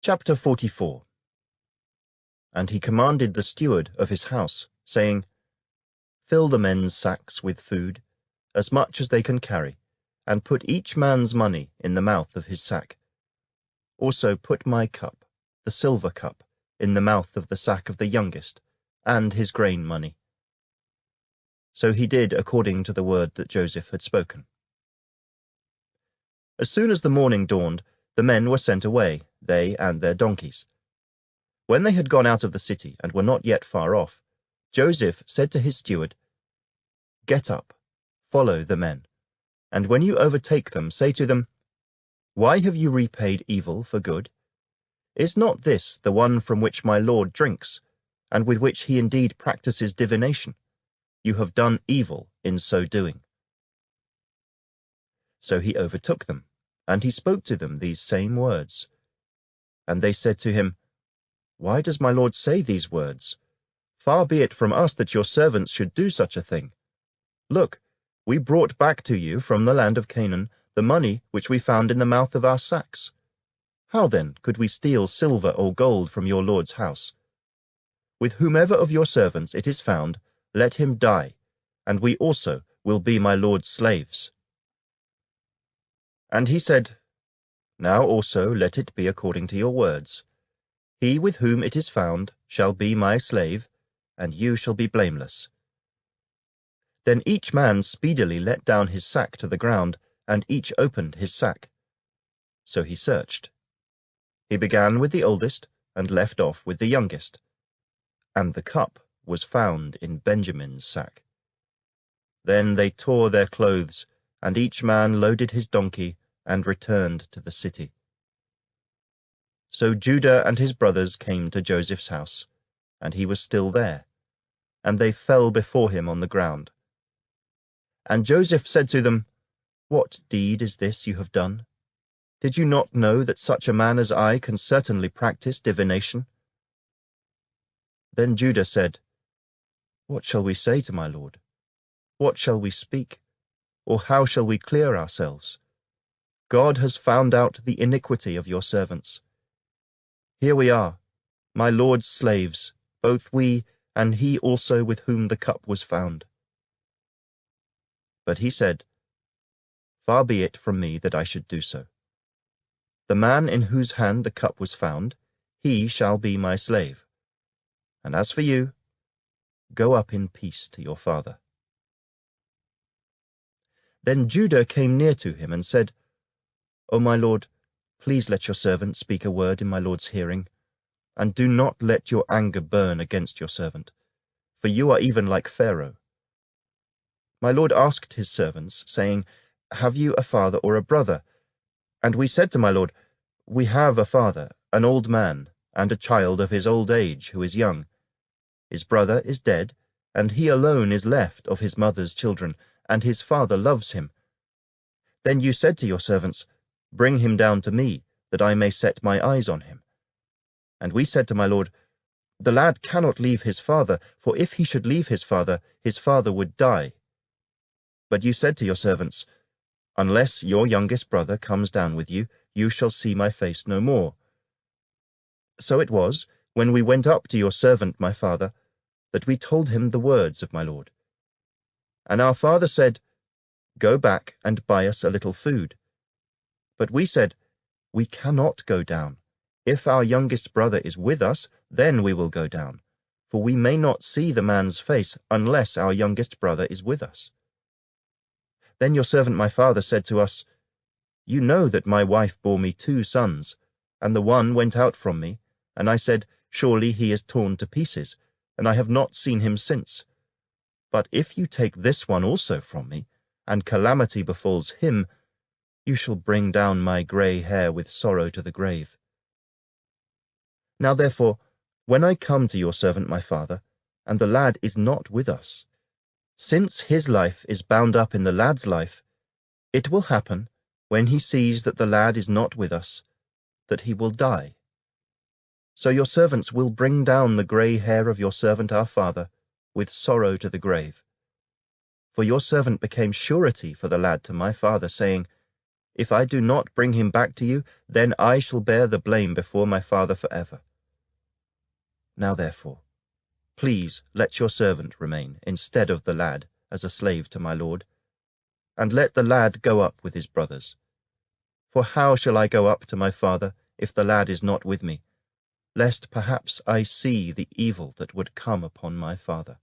Chapter 44. And he commanded the steward of his house, saying, Fill the men's sacks with food, as much as they can carry, and put each man's money in the mouth of his sack. Also put my cup, the silver cup, in the mouth of the sack of the youngest, and his grain money. So he did according to the word that Joseph had spoken. As soon as the morning dawned, the men were sent away, they and their donkeys. When they had gone out of the city and were not yet far off, Joseph said to his steward, Get up, follow the men, and when you overtake them, say to them, Why have you repaid evil for good? Is not this the one from which my Lord drinks, and with which he indeed practices divination? You have done evil in so doing. So he overtook them, and he spoke to them these same words. And they said to him, Why does my Lord say these words? Far be it from us that your servants should do such a thing. Look, we brought back to you from the land of Canaan the money which we found in the mouth of our sacks. How then could we steal silver or gold from your Lord's house? With whomever of your servants it is found, let him die, and we also will be my Lord's slaves. And he said, Now also let it be according to your words. He with whom it is found shall be my slave, and you shall be blameless. Then each man speedily let down his sack to the ground, and each opened his sack. So he searched. He began with the oldest, and left off with the youngest. And the cup was found in Benjamin's sack. Then they tore their clothes, and each man loaded his donkey, and returned to the city. So Judah and his brothers came to Joseph's house, and he was still there, and they fell before him on the ground. And Joseph said to them, What deed is this you have done? Did you not know that such a man as I can certainly practice divination? Then Judah said, What shall we say to my lord? What shall we speak? Or how shall we clear ourselves? God has found out the iniquity of your servants. Here we are, my Lord's slaves, both we and he also with whom the cup was found. But he said, Far be it from me that I should do so. The man in whose hand the cup was found, he shall be my slave. And as for you, go up in peace to your father. Then Judah came near to him and said, O my lord, please let your servant speak a word in my lord's hearing, and do not let your anger burn against your servant, for you are even like Pharaoh. My lord asked his servants, saying, Have you a father or a brother? And we said to my lord, We have a father, an old man, and a child of his old age who is young. His brother is dead, and he alone is left of his mother's children, and his father loves him. Then you said to your servants, Bring him down to me, that I may set my eyes on him. And we said to my lord, The lad cannot leave his father, for if he should leave his father would die. But you said to your servants, Unless your youngest brother comes down with you, you shall see my face no more. So it was, when we went up to your servant my father, that we told him the words of my lord. And our father said, Go back and buy us a little food. But we said, We cannot go down. If our youngest brother is with us, then we will go down, for we may not see the man's face unless our youngest brother is with us. Then your servant my father said to us, You know that my wife bore me 2 sons, and the one went out from me, and I said, Surely he is torn to pieces, and I have not seen him since. But if you take this one also from me, and calamity befalls him, you shall bring down my grey hair with sorrow to the grave. Now therefore, when I come to your servant my father, and the lad is not with us, since his life is bound up in the lad's life, it will happen, when he sees that the lad is not with us, that he will die. So your servants will bring down the grey hair of your servant our father, with sorrow to the grave. For your servant became surety for the lad to my father, saying, If I do not bring him back to you, then I shall bear the blame before my father forever. Now therefore, please let your servant remain instead of the lad as a slave to my lord, and let the lad go up with his brothers. For how shall I go up to my father if the lad is not with me, lest perhaps I see the evil that would come upon my father?